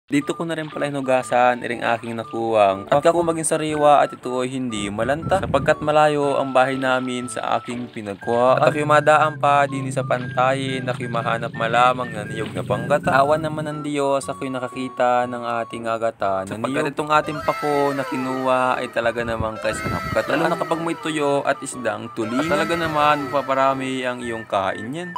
Dito ko na rin pala hinugasan iring aking nakuwang at ako maging sariwa at ito ay hindi malanta sapagkat malayo ang bahay namin sa aking pinagkuhaan. At ako'y madaan pa din sa pantayin, ako'y mahanap malamang na niyog na panggata. Awan naman ng Diyos, ako'y nakakita ng ating agata na niyog. Sapagkat itong ating pako na kinuha ay talaga namang kaisarap kat. Lalo na kapag may tuyo at isdang tulingan. At talaga naman paparami ang iyong kain yan.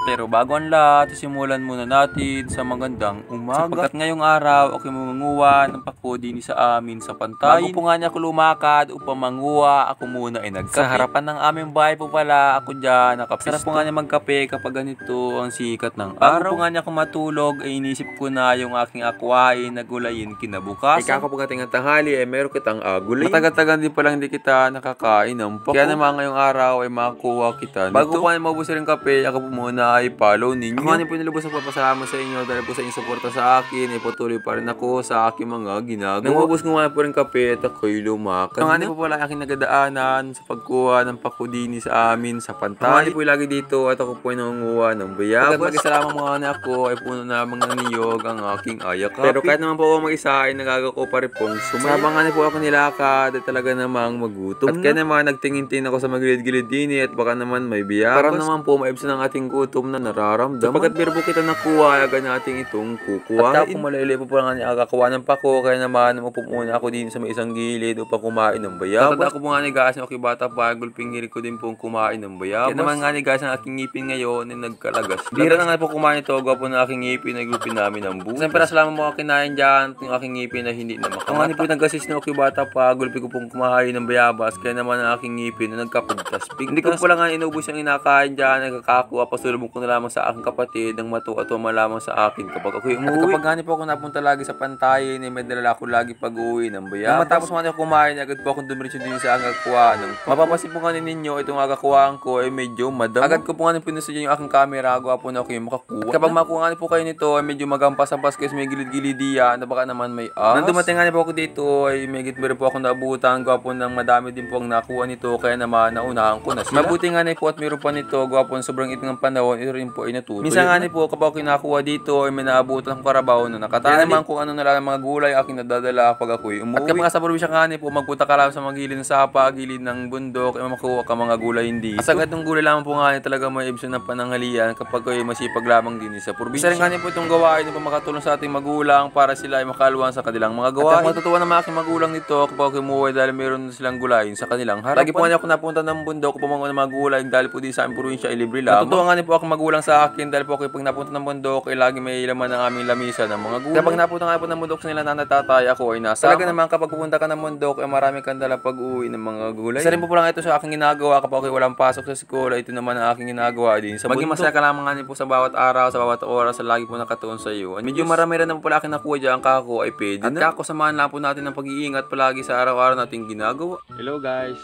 Pero bago ang lahat, simulan muna natin sa magandang umaga. Sapagkat ngayong araw, ako'y mangunguha ng pako din sa amin sa pantayin. Bago po nga niya ako lumakad upang manguha, ako muna ay nagkape. Sa harapan ng aming bahay po pala, ako dyan nakapisto. Sarap po nga niya magkape kapag ganito ang sikat ng araw. Bago po nga niya ako matulog, ay inisip ko na yung aking akwain na gulayin kinabukasan. Ika kapag ating tanghali, ay meron kitang gulay. Matagal-tagal din palang hindi kita nakakain ng pako. Kaya naman ngayong araw ay makakuha kita nito. Bago po nga maubos rin kape, ako po muna ay follow ninyo. Ako nga po nilubos na papasalamat sa inyo dahil po sa inyong suporta sa akin ay patuloy pa rin ako sa aking mga ginagawa. Nangubos ko nga po rin kape at ako'y lumakad. Ang po pala aking nagadaanan sa pagkuha ng pakudini sa amin sa pantay. Ang po lagi dito at ako po ay nangunguha ng bayabas. Pagkat mag-isa mga na ako ay puno na mga niyog ang aking ayakap. Pero kahit naman po ako mag-isa ay nagagawa ko pa rin pong sumaya. Sabang nga po ako nilakad at talaga namang magutom. At kaya naman nagtingin-tingin ako sa magilid-gilid din at baka naman may bayabas. Para naman po maibsan ang ating gutom na nararamdaman. Sapagkat biro po kita nakuha, agad natin itong kukuha. At ako malaili po lang nga kakakuha ng pako, kaya naman upo muna ako din sa may isang gilid upang kumain ng bayabas. At ako po nga ni guys, okay bata pa, gulping ko din pong kumain ng bayabas. Kaya naman nga ni guys, ang aking ngipin ngayon ay nagkalagas. Bira na nga po kumain ito, gwapo na aking ngipin ay gulpin namin ng buo. Siyempre salamat mo kinain dyan, yung aking ngipin na hindi na makamata. Ang nga po nag-assist na okay bata pa, gulpin ko pong kumain ng bayabas, kaya naman ang aking ngipin na nagkapagtaspig. Hindi ko po lang nga inubos yung inakain dyan, nagkakakuha, pasulubong ko na lamang sa aking kapatid ng matuwa malamang sa akin kapag ako'y umuwi. At kapag ganito po ako napunta lagi sa pantayin, may dala ako lagi pag-uwi ng bayabas. Matapos mga ako kumain, agad po akong dumiretso din sa agakuhaan. Mapapansin po nga ninyo, itong agakuhaan ko ay medyo madam. Agad ko po nga pinusto yung aking camera, gawa po na ako yung makakuha. At kapag makuha po kayo nito, ay medyo magampas-ampas kayo may gilid-gilid diya, na baka naman may Nang dumating nga po ako dito, ay may meron po akong naabutan, gawa po ng madami din po ang nakuha nito, kaya naman naunahan ko na sila. Mabuti nga po at meron pa nito, gawa po sobrang iting ng panahon, ito rin po ay natutuloy. Minsan nga po kapag kinakuha dito ay may naabutan akong karabaw na nakatali. Kaya naman kung ano na lang mga gulay aking nadadala pag ako'y umuwi. At kapag sa probinsya nga po, magpunta ka lang sa mga gilid ng sapa, gilid ng bundok, ay makuha ka mga gulay hindi. At agad ng gulay lamang po nga talaga may ibsan ng pananghalian kapag ay masipag lamang din sa probinsya. Isa rin nga po itong gawain upang makatulong sa ating magulang para sila ay makaluan sa kanilang mga gawain. At matutuwa ng mga aking magulang nito kapag umuwi dahil meron silang gulayin sa kanilang harapan. Lagi po nga ako napunta ng bundok upang mga mga gulay dahil po din sa aming probinsya ay libre lamang. Natutuwa nga po ako magulang sa akin dahil po ako pag napunta ng bundok ay lagi may laman ng aming lamisa ng mga gulay. Kapag napunta nga po ng bundok sa nila nanay tatay, ako ay nasa. Talaga naman kapag pupunta ka ng bundok ay marami kang dala pag-uwi ng mga gulay. Isa rin po lang ito sa aking ginagawa kapag okay, walang pasok sa school, ito naman ang aking ginagawa din sa bundok. Maging masaya ka lamang nga po sa bawat araw, sa bawat oras, sa lagi po nakatuon sa iyo. Medyo marami rin naman po aking nakuha dyan, kako ay pwede na. At kako samahan lang po natin ng pag-iingat palagi sa araw-araw nating ginagawa. Hello guys!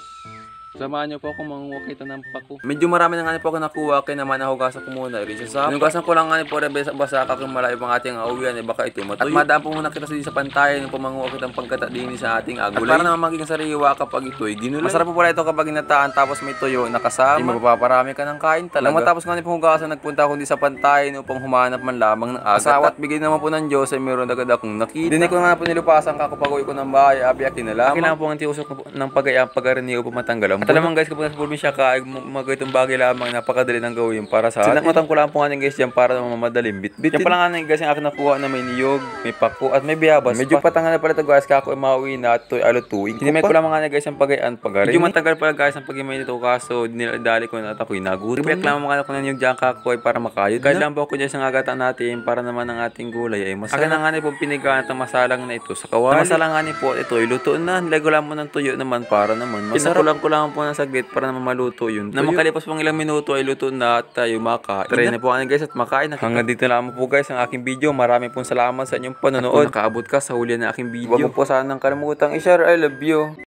Samahan niyo po ako manguha kita ng pako. Medyo marami na nga po ako nakuha, kaya naman nahugasan ko muna. Hinugasan ko lang nga po rin basa kung malayo pang ating auwian, baka ito matuyo. At madaan po muna kita sa pantayan ng pamanguha kitang pagkata din sa ating agulay. At para naman maging sariwa kapag ito'y ginulay. Masarap po pala ito kapag ginataan tapos may tuyo nakasama. Mapaparami ka ng kain talaga. Nang matapos nga po hugasan, nagpunta ako din sa pantayan upang humanap man lamang ng agat. At bigay naman po ng Diyos ay meron agad akong nakita. Dinig ko nga po nilupasan kapag uwi ko ng bahay, abiyakin na lamang. Kailangan po ang tiusok ng pagayang pag-arani upang matanggal ang. At alam guys, kapag nasa probinsya ka, ay magagawitong bagay lamang napakadali ng gawin para sa atin. Sinakmatan ko lang po nga guys dyan para mamadaling bit-bit. Yan pala nga guys yung akin nakuha na may niyog, may pako at may bayabas. Medyo patangan na pala ito guys, kako ay mauwi na at ito'y alutuin. Hinimay ko lang nga guys yung pagayaan pag-arin. Medyo matagal pala guys ang pag-imay nito kaso dali ko na at ako'y nagutom. Ribek lang mga ako na niyog dyan kako ay para makayod. Kahit lang po ako dyan sa agatan natin para naman ang ating gulay ay masarap. Akin na nga po pinigaan at ang masalang na ito sa kawali. Ang masalang nga po ito'y luto na. Nilagay lang mo ng tuyo naman para naman masarap. Pinakulang ko lang po ng saglit para naman maluto yun. Na makalipas pang ilang minuto ay luto na at tayo makain. Try na po guys at makain na. Hanggang dito lang po guys ang aking video. Marami pong salamat sa inyong panonood. At kung nakaabot ka sa huli ng aking video, huwag mo po sanang kalimutang i-share. I love you.